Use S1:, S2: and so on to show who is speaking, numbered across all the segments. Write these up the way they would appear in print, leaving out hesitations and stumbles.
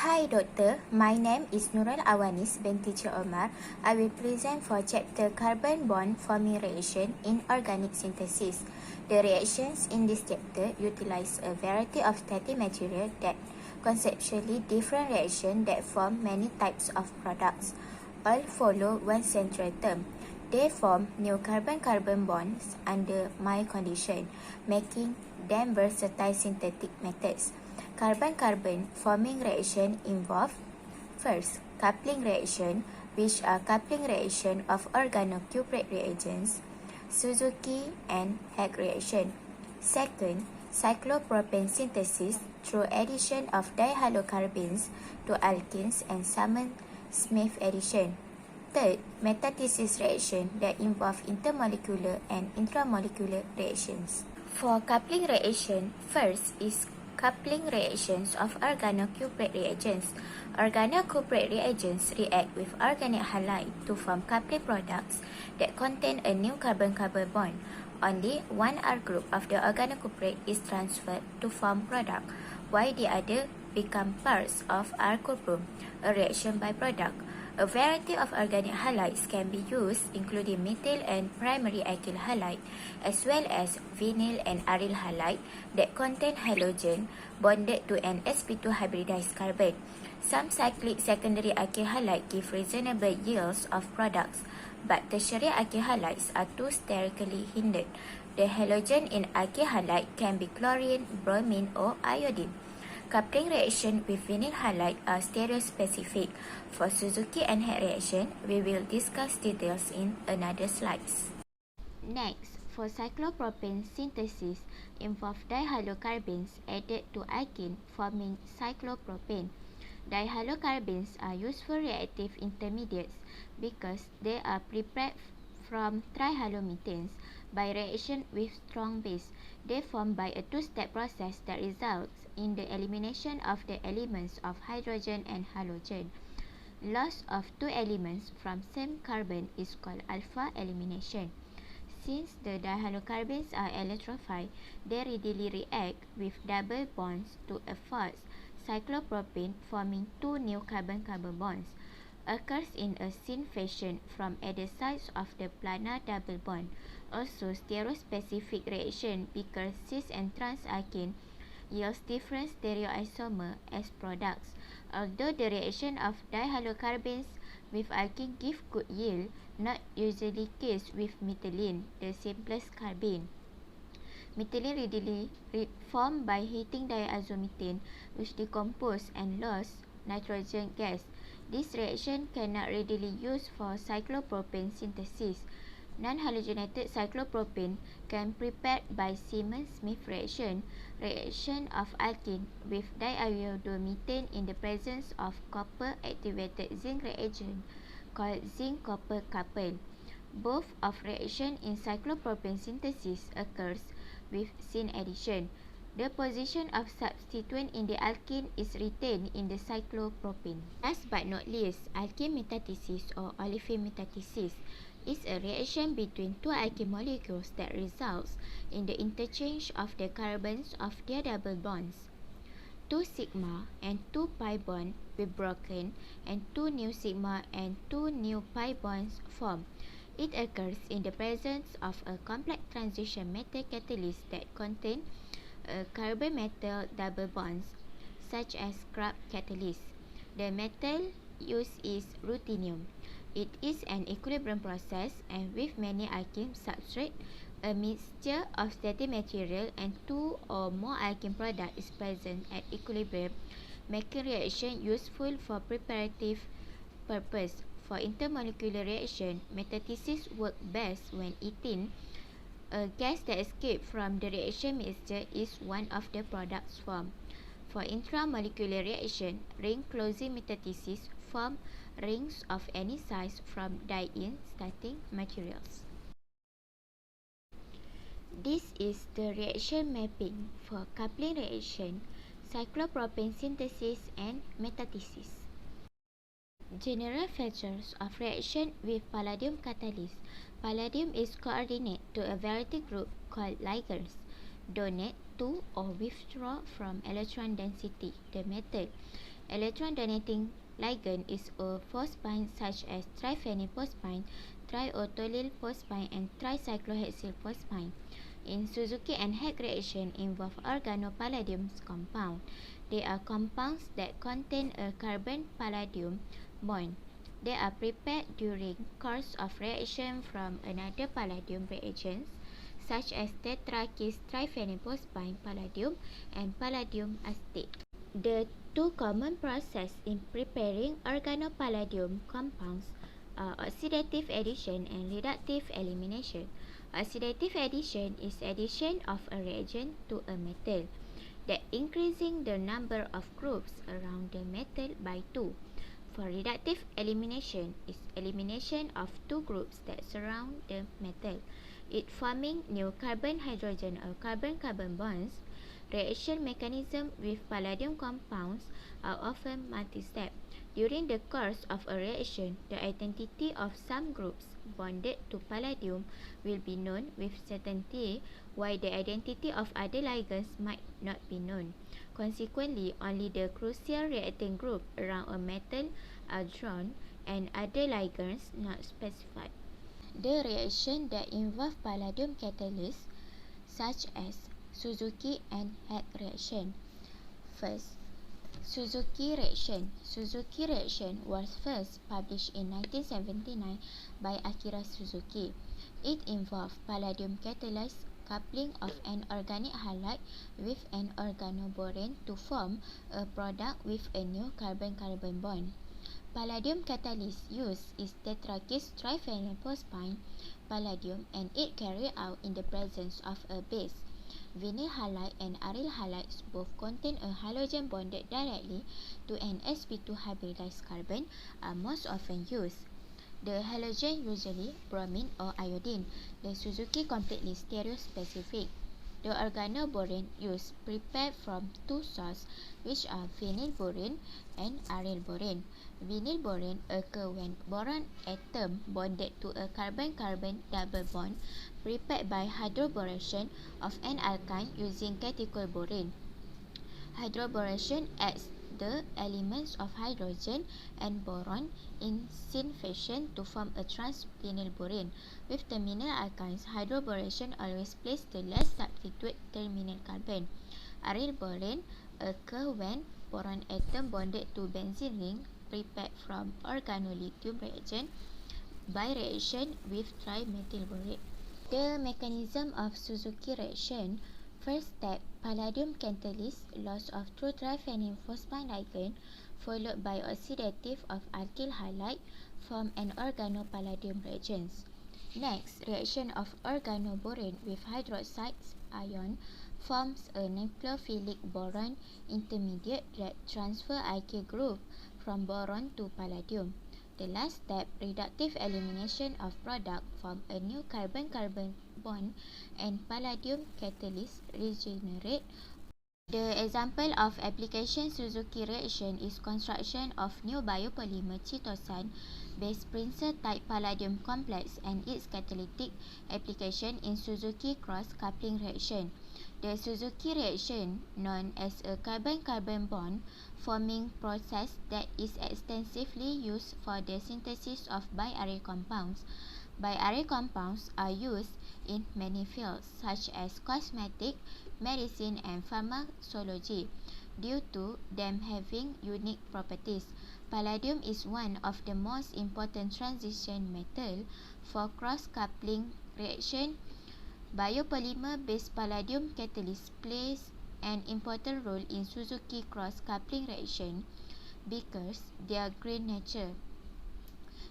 S1: Hi Doctor, my name is Nurul Awanis binti Cik Omar. I will present for chapter carbon bond forming reaction in organic synthesis. The reactions in this chapter utilize a variety of starting material that conceptually different reactions that form many types of products. All follow one central term. They form new carbon-carbon bonds under mild condition, making them versatile synthetic methods. Carbon-carbon forming reaction involve first, coupling reaction, which are coupling reaction of organocuprate reagents, Suzuki and Hack reaction. Second, cyclopropane synthesis through addition of dihalocarbons to alkenes and Salmon-Smith addition. Third, metathesis reaction that involve intermolecular and intramolecular reactions. For coupling reaction, first is coupling reactions of organocuprate reagents. Organocuprate reagents react with organic halide to form coupling products that contain a new carbon-carbon bond. Only one R group of the organocuprate is transferred to form product, while the other become parts of R cuprum, a reaction byproduct. A variety of organic halides can be used, including methyl and primary alkyl halide, as well as vinyl and aryl halide that contain halogen bonded to an sp2 hybridized carbon. Some cyclic secondary alkyl halide give reasonable yields of products, but tertiary alkyl halides are too sterically hindered. The halogen in alkyl halide can be chlorine, bromine, or iodine. Coupling reaction with vinyl halide are stereospecific. For Suzuki and Hack reaction, we will discuss details in another slides. Next, for cyclopropane synthesis involve dihalocarbons added to alkene forming cyclopropane. Dihalocarbons are useful reactive intermediates because they are prepared from trihalomethanes by reaction with strong base. They form by a two-step process that results in the elimination of the elements of hydrogen and halogen. Loss of two elements from same carbon is called alpha elimination. Since the dihalocarbons are electrophile, they readily react with double bonds to a false cyclopropane, forming two new carbon-carbon bonds. Occurs in a syn fashion from either sides of the planar double bond. Also, stereospecific reaction because cis and trans alkene yields different stereoisomer as products. Although the reaction of dihalocarbons with alkene give good yield, not usually case with methylene, the simplest carbene. Methylene readily formed by heating diazomethane, which decompose and lost nitrogen gas. This reaction cannot readily used for cyclopropane synthesis. Non-halogenated cyclopropane can prepared by Siemens-Smith reaction, reaction of alkene with diiodomethane in the presence of copper-activated zinc reagent called zinc-copper couple. Both of reaction in cyclopropane synthesis occurs with syn addition. The position of substituent in the alkene is retained in the cyclopropane. Last but not least, alkene metathesis or olefin metathesis is a reaction between two alkene molecules that results in the interchange of the carbons of their double bonds. 2 sigma and 2 pi bond will broken and 2 new sigma and 2 new pi bonds form. It occurs in the presence of a complex transition metal catalyst that contain carbon-metal double bonds, such as scrub catalyst. The metal used is ruthenium. It is an equilibrium process, and with many alkene substrate, a mixture of static material and two or more alkene products is present at equilibrium, making reaction useful for preparative purpose. For intermolecular reaction, metathesis work best when ethene, a gas that escapes from the reaction mixture, is one of the products formed. For intramolecular reaction, ring closing metathesis form rings of any size from die-in starting materials. This is the reaction mapping for coupling reaction, cyclopropane synthesis and metathesis. General features of reaction with palladium catalyst. Palladium is coordinate to a variety group called ligands. Donate to or withdraw from electron density, the metal. Electron donating ligand is a phosphine such as triphenylphosphine, triethyl phosphine, and tricyclohexyl phosphine. In Suzuki and Heck reaction involve organopalladium compound. They are compounds that contain a carbon-palladium bond. They are prepared during course of reaction from another palladium reagents such as tetrakis triphenylphosphine palladium and palladium acetate. The two common processes in preparing organopalladium compounds are oxidative addition and reductive elimination. Oxidative addition is addition of a reagent to a metal that increasing the number of groups around the metal by 2. For reductive elimination is elimination of two groups that surround the metal, it forming new carbon-hydrogen or carbon-carbon bonds. Reaction mechanism with palladium compounds are often multi-step. During the course of a reaction, the identity of some groups bonded to palladium will be known with certainty, while the identity of other ligands might not be known. Consequently, only the crucial reacting group around a metal are drawn and other ligands not specified. The reaction that involve palladium catalysts, such as Suzuki and Heck reaction. First, Suzuki reaction. Suzuki reaction was first published in 1979 by Akira Suzuki. It involved palladium catalyzed coupling of an organic halide with an organoborane to form a product with a new carbon-carbon bond. Palladium catalyst used is tetrakis triphenylphosphine palladium, and it carried out in the presence of a base. Vinyl halide and aryl halides both contain a halogen bonded directly to an sp2 hybridized carbon are most often used. The halogen usually bromine or iodine. The Suzuki completely stereospecific. The organoborane used prepared from two sources, which are phenylborane and arylborane. Vinylborane occur when boron atom bonded to a carbon-carbon double bond prepared by hydroboration of an alkyne using catechol-borane. Hydroboration adds the elements of hydrogen and boron in syn fashion to form a trans-phenylborane. With terminal alkynes, hydroboration always places the last substitute terminal carbon. Arylborane occur when boron atom bonded to benzene ring prepared from organolithium reagent by reaction with trimethylborate. The mechanism of Suzuki reaction. First step, palladium catalyst, loss of two triphenylphosphine ligand, followed by oxidative of alkyl halide, form an organopalladium reagents. Next, reaction of organoborane with hydroxides ion forms a nucleophilic boron intermediate that transfer alkyl group from boron to palladium. The last step, reductive elimination of product, form a new carbon-carbon bond and palladium catalyst regenerate. The example of application Suzuki reaction is construction of new biopolymer chitosan based Princer type palladium complex and its catalytic application in Suzuki cross coupling reaction. The Suzuki reaction, known as a carbon-carbon bond forming process that is extensively used for the synthesis of biaryl compounds. Biaryl compounds are used in many fields such as cosmetic, medicine and pharmacology due to them having unique properties. Palladium is one of the most important transition metal for cross-coupling reaction. Biopolymer-based palladium catalysts plays an important role in Suzuki cross-coupling reaction because their green nature.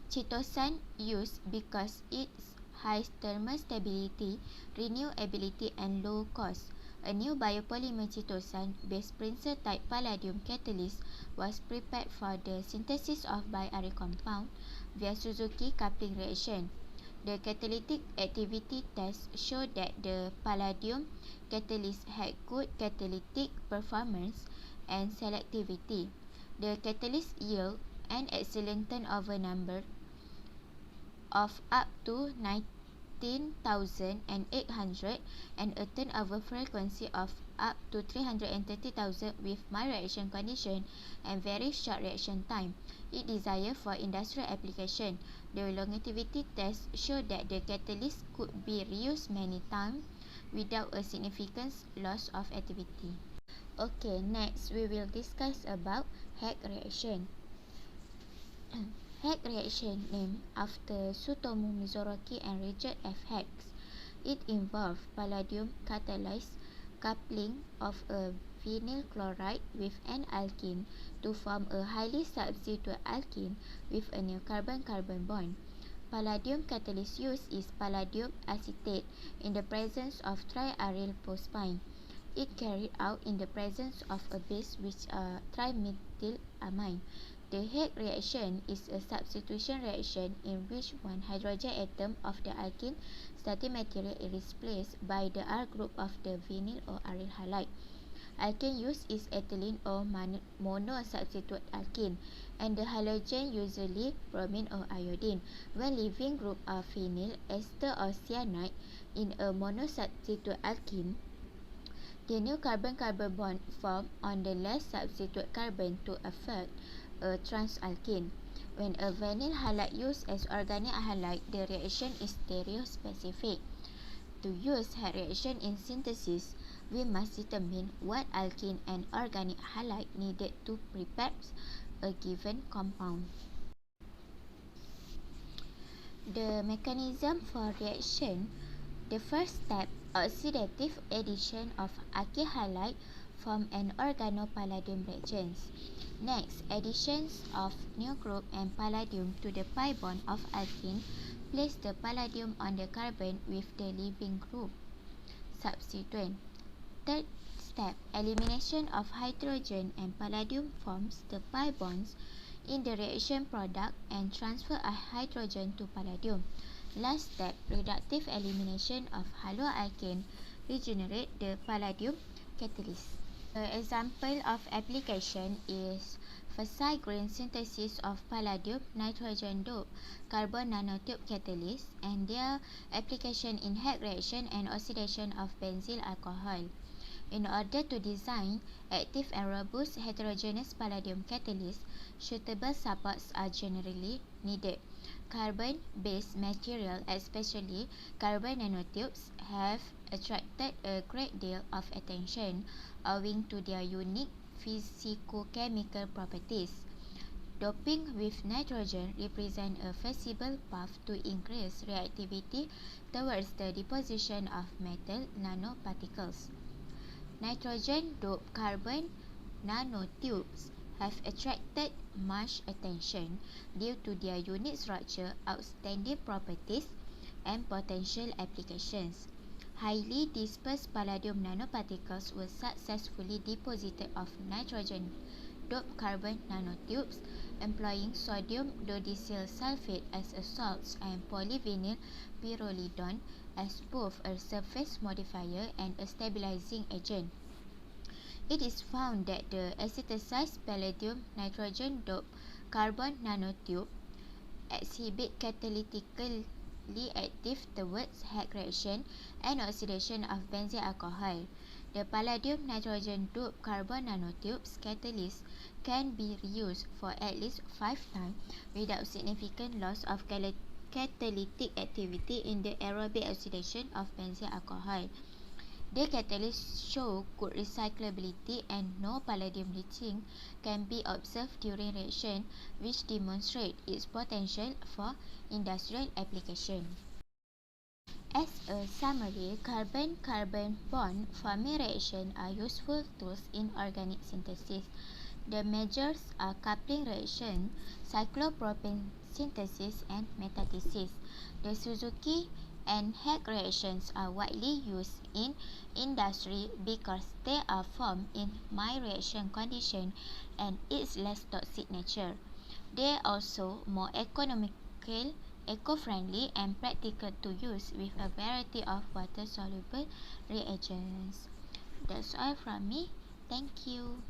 S1: Chitosan used because its high thermal stability, renewability and low cost. A new biopolymer chitosan based Princer type palladium catalyst was prepared for the synthesis of biaryl compound via Suzuki coupling reaction. The catalytic activity test showed that the palladium catalyst had good catalytic performance and selectivity. The catalyst yield an excellent turnover number of up to 19,800 and a turnover frequency of up to 330,000 with mild reaction condition and very short reaction time. It desired for industrial application. The longevity test showed that the catalyst could be reused many times without a significant loss of activity. Okay, next we will discuss about Hack reaction. Hack reaction named after Tsutomu Mizoroki and Richard F. Hacks. It involved palladium catalyzed coupling of a vinyl chloride with an alkene to form a highly substituted alkene with a new carbon-carbon bond. Palladium catalyst used is palladium acetate in the presence of triaryl phosphine. It carried out in the presence of a base which are trimethylamine. The Hack reaction is a substitution reaction in which one hydrogen atom of the alkene starting material is replaced by the R group of the vinyl or aryl halide. Alkene used is ethylene or monosubstitute alkene, and the halogen usually bromine or iodine. When leaving group are phenyl, ester or cyanide in a monosubstitute alkene, the new carbon-carbon bond formed on the last substitute carbon to affect a transalkene. When a vinyl halide used as organic halide, the reaction is stereospecific. To use Hack reaction in synthesis, we must determine what alkene and organic halide needed to prepare a given compound. The mechanism for reaction. The first step, oxidative addition of alkyl halide form an organopalladium reagent. Next, additions of new group and palladium to the pi bond of alkene place the palladium on the carbon with the leaving group. Substituent. Third step, elimination of hydrogen and palladium forms the pi bonds in the reaction product and transfer a hydrogen to palladium. Last step, reductive elimination of haloalkane regenerate the palladium catalyst. An example of application is Fessy-Green synthesis of palladium nitrogen dope carbon nanotube catalyst and their application in Hack reaction and oxidation of benzyl alcohol. In order to design active and robust heterogeneous palladium catalysts, suitable supports are generally needed. Carbon-based material, especially carbon nanotubes, have attracted a great deal of attention owing to their unique physicochemical properties. Doping with nitrogen represents a feasible path to increase reactivity towards the deposition of metal nanoparticles. Nitrogen-doped carbon nanotubes have attracted much attention due to their unique structure, outstanding properties, and potential applications. Highly dispersed palladium nanoparticles were successfully deposited of nitrogen-doped carbon nanotubes employing sodium dodecyl sulfate as a salt and polyvinyl pyrrolidone as both a surface modifier and a stabilizing agent. It is found that the acetized palladium nitrogen-doped carbon nanotube exhibit catalytically active towards Hack reaction and oxidation of benzyl alcohol. The palladium nitrogen-doped carbon nanotubes catalyst can be reused for at least 5 times without significant loss of catalytic activity in the aerobic oxidation of benzyl alcohol. The catalysts show good recyclability and no palladium leaching can be observed during reaction, which demonstrates its potential for industrial application. As a summary, carbon-carbon bond forming reaction are useful tools in organic synthesis. The majors are coupling reaction, cyclopropane synthesis, and metathesis. The Suzuki and Hack reactions are widely used in industry because they are formed in mild reaction condition and its less toxic nature. They are also more economical, eco-friendly, and practical to use with a variety of water-soluble reagents. That's all from me. Thank you.